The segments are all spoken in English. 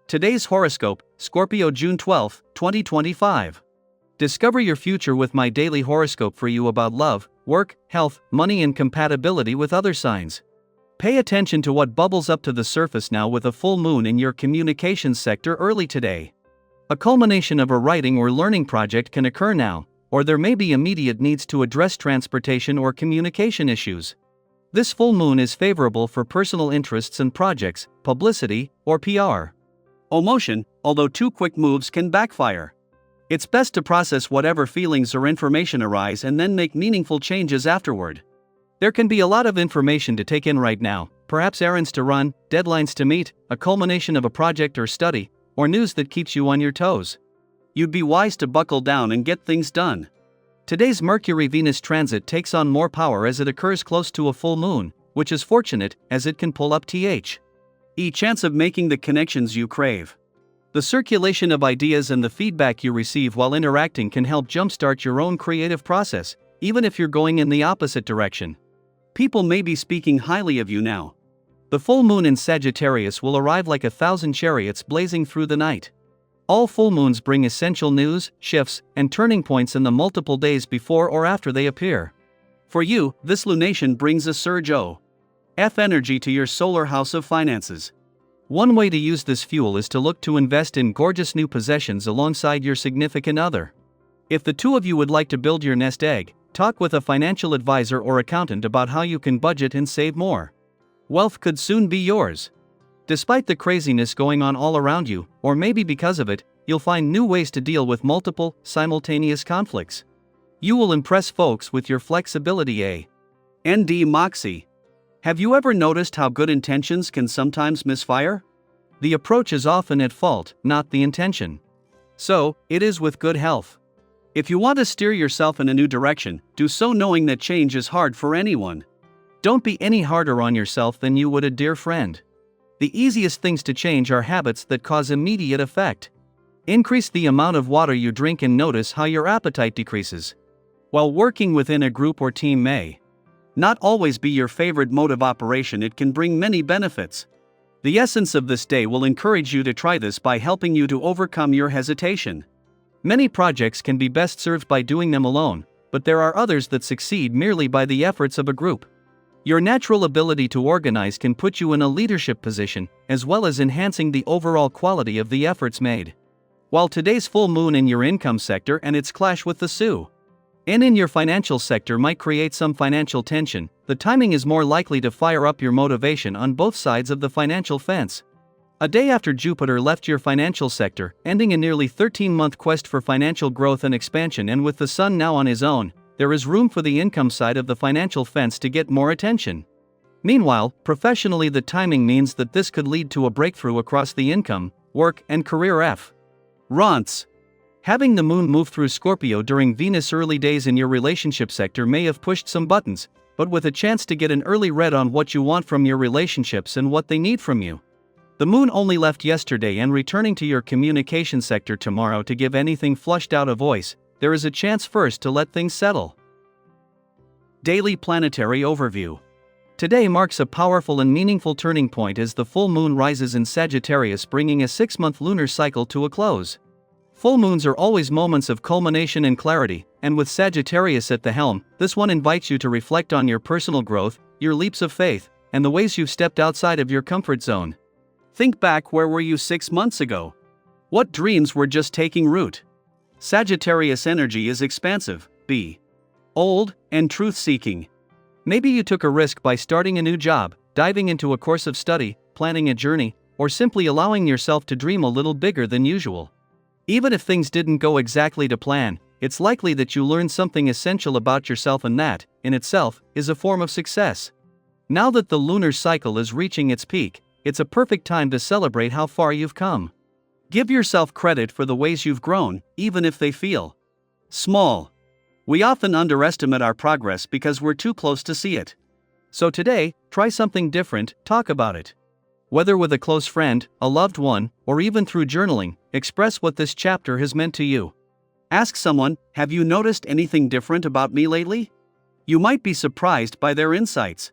Today's horoscope, Scorpio June 12, 2025. Discover your future with my daily horoscope for you about love, work, health, money and compatibility with other signs. Pay attention to what bubbles up to the surface now with a full moon in your communications sector early today. A culmination of a writing or learning project can occur now, or there may be immediate needs to address transportation or communication issues. This full moon is favorable for personal interests and projects, publicity, or PR. Emotion, although too quick moves can backfire. It's best to process whatever feelings or information arise and then make meaningful changes afterward. There can be a lot of information to take in right now, perhaps errands to run, deadlines to meet, a culmination of a project or study, or news that keeps you on your toes. You'd be wise to buckle down and get things done. Today's Mercury-Venus transit takes on more power as it occurs close to a full moon, which is fortunate as it can pull up the chance of making the connections you crave. The circulation of ideas and the feedback you receive while interacting can help jumpstart your own creative process, even if you're going in the opposite direction. People may be speaking highly of you now. The full moon in Sagittarius will arrive like 1,000 chariots blazing through the night. All full moons bring essential news, shifts, and turning points in the multiple days before or after they appear. For you, this lunation brings a surge of energy to your solar house of finances. One way to use this fuel is to look to invest in gorgeous new possessions alongside your significant other. If the two of you would like to build your nest egg, talk with a financial advisor or accountant about how you can budget and save more. Wealth could soon be yours. Despite the craziness going on all around you, or maybe because of it, you'll find new ways to deal with multiple, simultaneous conflicts. You will impress folks with your flexibility and moxie. Have you ever noticed how good intentions can sometimes misfire? The approach is often at fault, not the intention. So, it is with good health. If you want to steer yourself in a new direction, do so knowing that change is hard for anyone. Don't be any harder on yourself than you would a dear friend. The easiest things to change are habits that cause immediate effect. Increase the amount of water you drink and notice how your appetite decreases. While working within a group or team may not always be your favorite mode of operation, it can bring many benefits. The essence of this day will encourage you to try this by helping you to overcome your hesitation. Many projects can be best served by doing them alone, but there are others that succeed merely by the efforts of a group. Your natural ability to organize can put you in a leadership position, as well as enhancing the overall quality of the efforts made. While today's full moon in your income sector and its clash with the in your financial sector might create some financial tension, the timing is more likely to fire up your motivation on both sides of the financial fence. A day after Jupiter left your financial sector, ending a nearly 13-month quest for financial growth and expansion, and with the Sun now on his own, there is room for the income side of the financial fence to get more attention. Meanwhile, professionally, the timing means that this could lead to a breakthrough across the income, work, and career fronts. Having the moon move through Scorpio during Venus' early days in your relationship sector may have pushed some buttons, but with a chance to get an early read on what you want from your relationships and what they need from you. The moon only left yesterday and returning to your communication sector tomorrow to give anything flushed out a voice. There is a chance first to let things settle. Daily planetary overview. Today marks a powerful and meaningful turning point as the full moon rises in Sagittarius, bringing a 6-month lunar cycle to a close. Full moons are always moments of culmination and clarity, and with Sagittarius at the helm, this one invites you to reflect on your personal growth, your leaps of faith, and the ways you've stepped outside of your comfort zone. Think back, where were you 6 months ago? What dreams were just taking root? Sagittarius energy is expansive, bold, and truth-seeking. Maybe you took a risk by starting a new job, diving into a course of study, planning a journey, or simply allowing yourself to dream a little bigger than usual. Even if things didn't go exactly to plan, it's likely that you learned something essential about yourself, and that, in itself, is a form of success. Now that the lunar cycle is reaching its peak, it's a perfect time to celebrate how far you've come. Give yourself credit for the ways you've grown, even if they feel small. We often underestimate our progress because we're too close to see it. So today, try something different, talk about it. Whether with a close friend, a loved one, or even through journaling, express what this chapter has meant to you. Ask someone, have you noticed anything different about me lately? You might be surprised by their insights.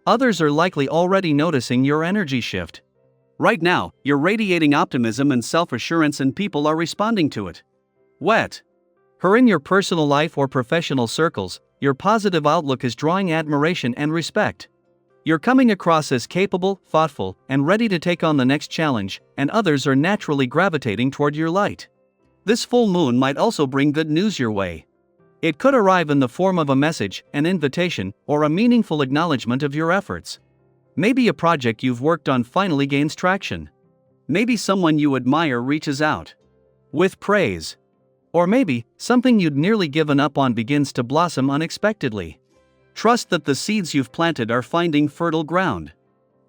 Others are likely already noticing your energy shift. Right now, you're radiating optimism and self-assurance and people are responding to it. Wet. Her in your personal life or professional circles, your positive outlook is drawing admiration and respect. You're coming across as capable, thoughtful, and ready to take on the next challenge, and others are naturally gravitating toward your light. This full moon might also bring good news your way. It could arrive in the form of a message, an invitation, or a meaningful acknowledgement of your efforts. Maybe a project you've worked on finally gains traction. Maybe someone you admire reaches out with praise. Or maybe something you'd nearly given up on begins to blossom unexpectedly. Trust that the seeds you've planted are finding fertile ground.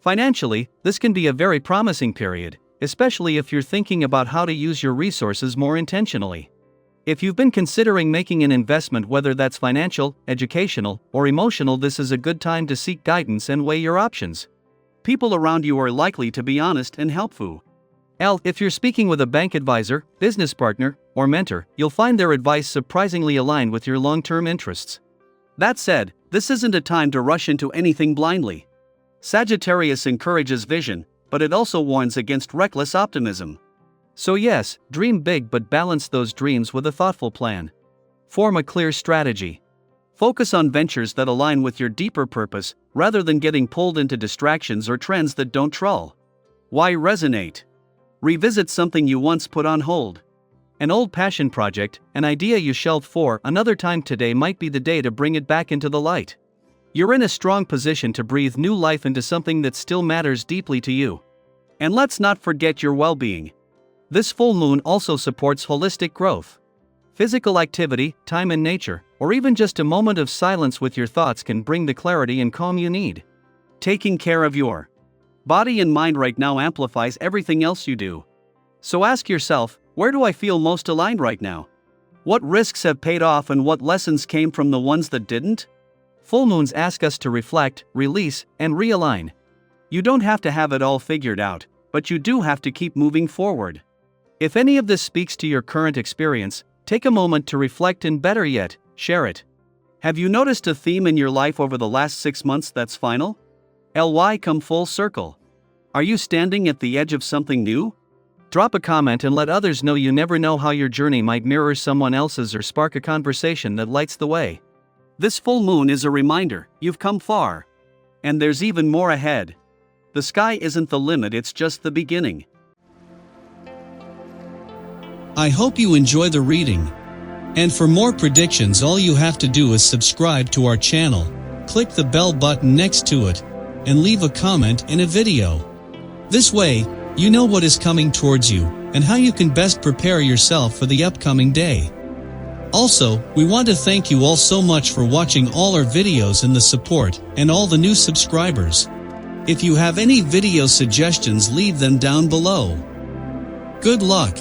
Financially, this can be a very promising period, especially if you're thinking about how to use your resources more intentionally. If you've been considering making an investment, whether that's financial, educational, or emotional, this is a good time to seek guidance and weigh your options. People around you are likely to be honest and helpful. If you're speaking with a bank advisor, business partner, or mentor, you'll find their advice surprisingly aligned with your long-term interests. That said, this isn't a time to rush into anything blindly. Sagittarius encourages vision, but it also warns against reckless optimism. So yes, dream big but balance those dreams with a thoughtful plan. Form a clear strategy. Focus on ventures that align with your deeper purpose, rather than getting pulled into distractions or trends that don't trull. Why resonate? Revisit something you once put on hold. An old passion project, an idea you shelved for another time. Today might be the day to bring it back into the light. You're in a strong position to breathe new life into something that still matters deeply to you. And let's not forget your well-being. This full moon also supports holistic growth. Physical activity, time in nature, or even just a moment of silence with your thoughts can bring the clarity and calm you need. Taking care of your body and mind right now amplifies everything else you do. So ask yourself, where do I feel most aligned right now? What risks have paid off and what lessons came from the ones that didn't? Full moons ask us to reflect, release, and realign. You don't have to have it all figured out, but you do have to keep moving forward. If any of this speaks to your current experience, take a moment to reflect and, better yet, share it. Have you noticed a theme in your life over the last 6 months that's final? Come full circle. Are you standing at the edge of something new? Drop a comment and let others know. You never know how your journey might mirror someone else's or spark a conversation that lights the way. This full moon is a reminder, you've come far. And there's even more ahead. The sky isn't the limit, it's just the beginning. I hope you enjoy the reading. And for more predictions, all you have to do is subscribe to our channel, click the bell button next to it, and leave a comment in a video. This way, you know what is coming towards you, and how you can best prepare yourself for the upcoming day. Also, we want to thank you all so much for watching all our videos and the support, and all the new subscribers. If you have any video suggestions, leave them down below. Good luck!